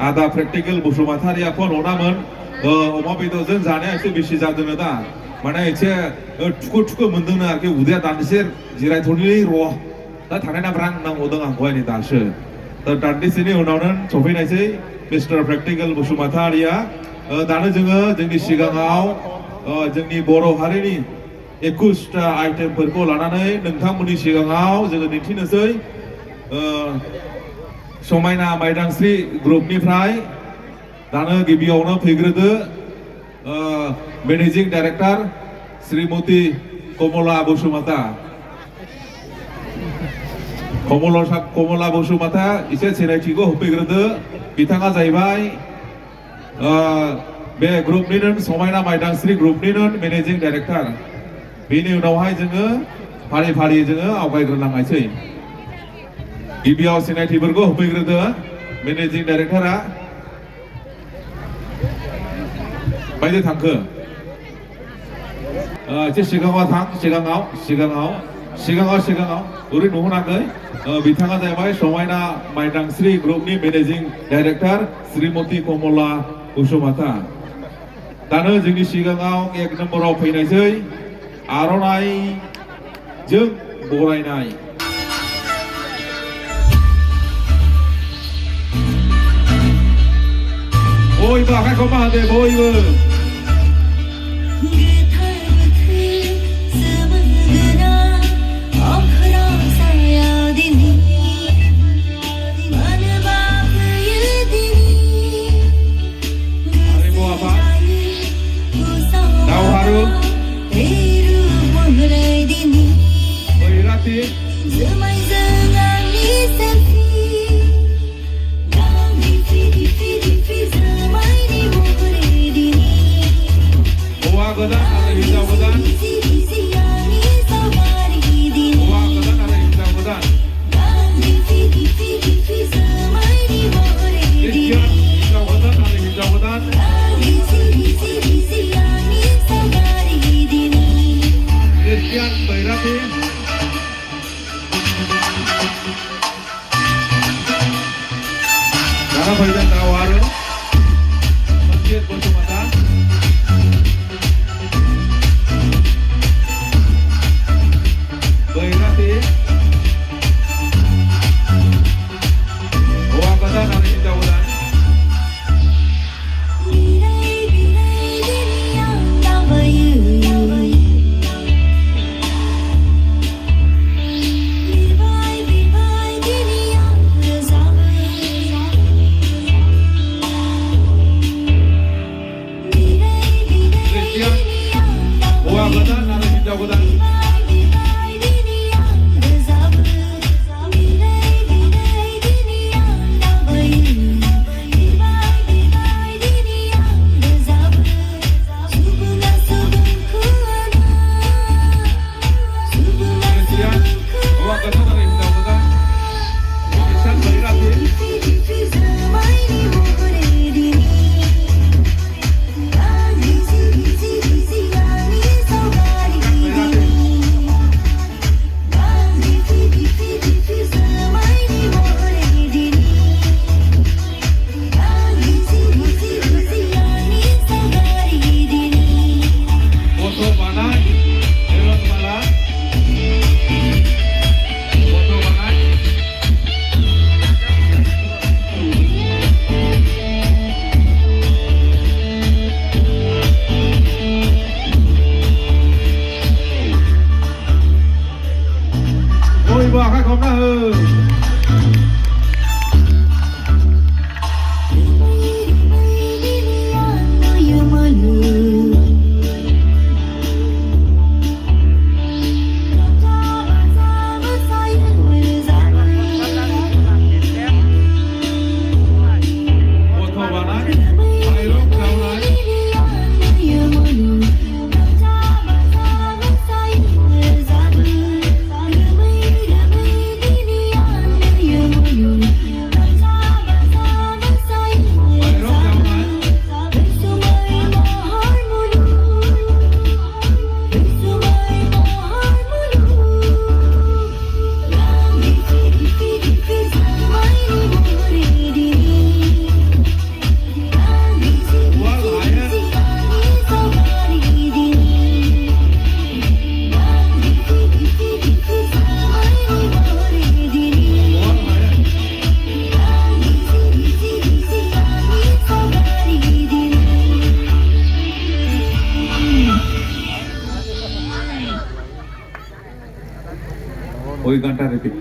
आदा practical बसुमतारिया fun हरामोन अमा बेदरजों जानाया एसे बेसि जादोंनो दा माने एसे थुखो थुखो मोनदोंनो आरोखि उदैया दान्दिसे जिरायथ'नि र' दा थांनाय नाब्रां नांबावदों आंखौहाय नै दासो दा दान्दिसेनि उनावनो सफैनायसै मिस्टार प्रेक्टिकल बसुमतारिया दानो जोङो जोंनि सिगाङाव जोंनि बर' हारिनि 21टा आइटेमफोरखौ लानानै नोंथांमोननि सिगाङाव जोङो दिन्थिनोसै समायना माइदांस्रि ग्रुपनिफ्राय दानो गिबियावनो फैग्रोदो मेनेजिं डाइरेक्टर श्रीमती कमला बसुमता कमला बसुमता एसे सिनायथिखौ होफैग्रोदो बिथाङा जाहैबाय बे ग्रुपनिनो समायना माइदांस्रि ग्रुपनिनो मेनेजिं डाइरेक्टर बेनि उनावहाय जोङो फारि फारि जोङो आवगायग्रोलांनायसै गिबियाव सिनायथिफोरखौ होफैग्रोदो मेनेजिं डाइरेक्टरा बायदि थांखो एसे सिगाङाव थां सिगाङाव ओरै नुहोनाखै बिथाङा जाहैबाय समायना माइदांस्रि ग्रुपनि मेनेजिं डाइरेक्टर श्रीमती कमला बसुमता दानो जोंनि सिगाङाव 1 नम्बराव फैनायसै आर'नाइजों बरायनाय बयबो आखाइखौ मा होदो बयबो ওই গানটা repeat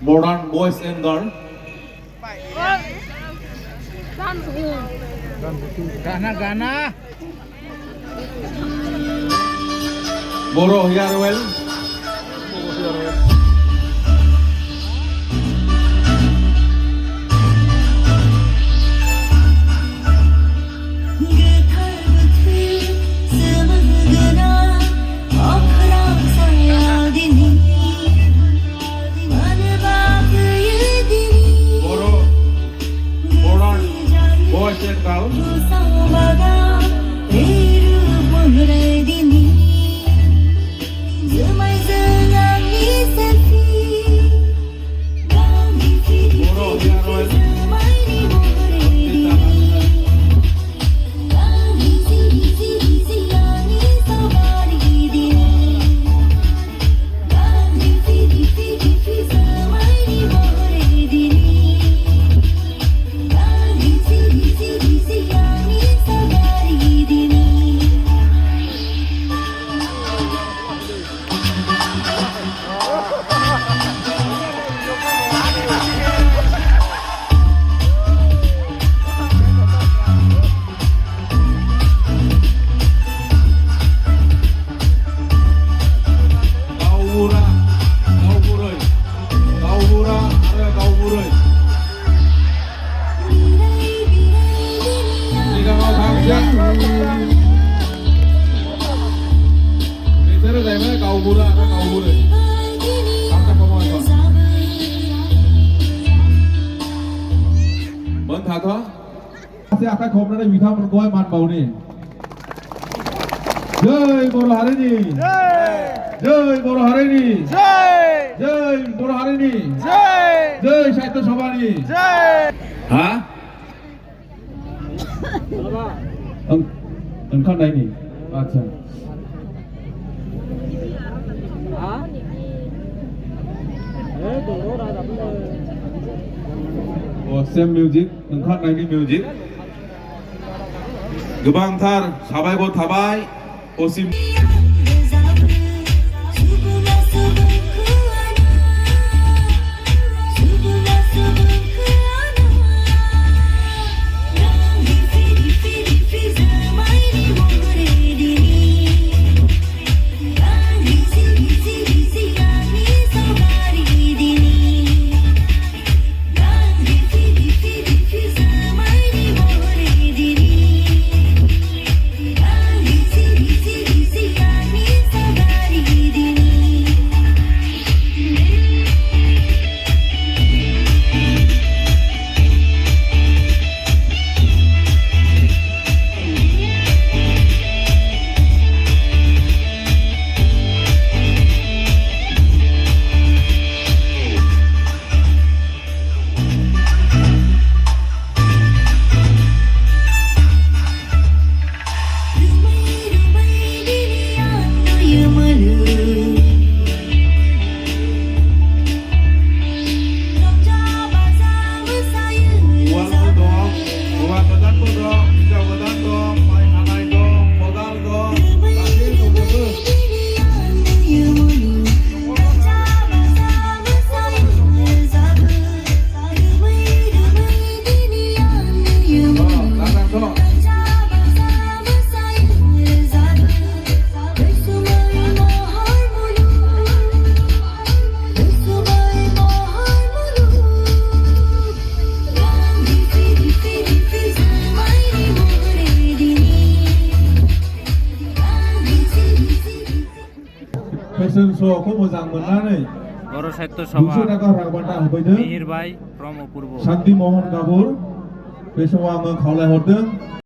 Modern boys and girl. Gana. Boro here well. Hãy subscribe cho kênh Ghiền Mì Gõ để không bỏ lỡ những video hấp dẫn. toh masih akan khomna witham koi man bau ni jai Boro hari ni jai Boro hari ni jai Boro hari ni jai Sahitya Sabha ni hah engkau naik ni acha same music engkau naik ni music गोबांथार साबायखर थाबाय Asim Fashion show aku मोजां मोननानै Boro Sahitya Sabha 200 टाका रां बान्था होफैदों Mihir Bhai from Apurbo Shanti Mohon Kabur बे समाव आङो खावलायहरदों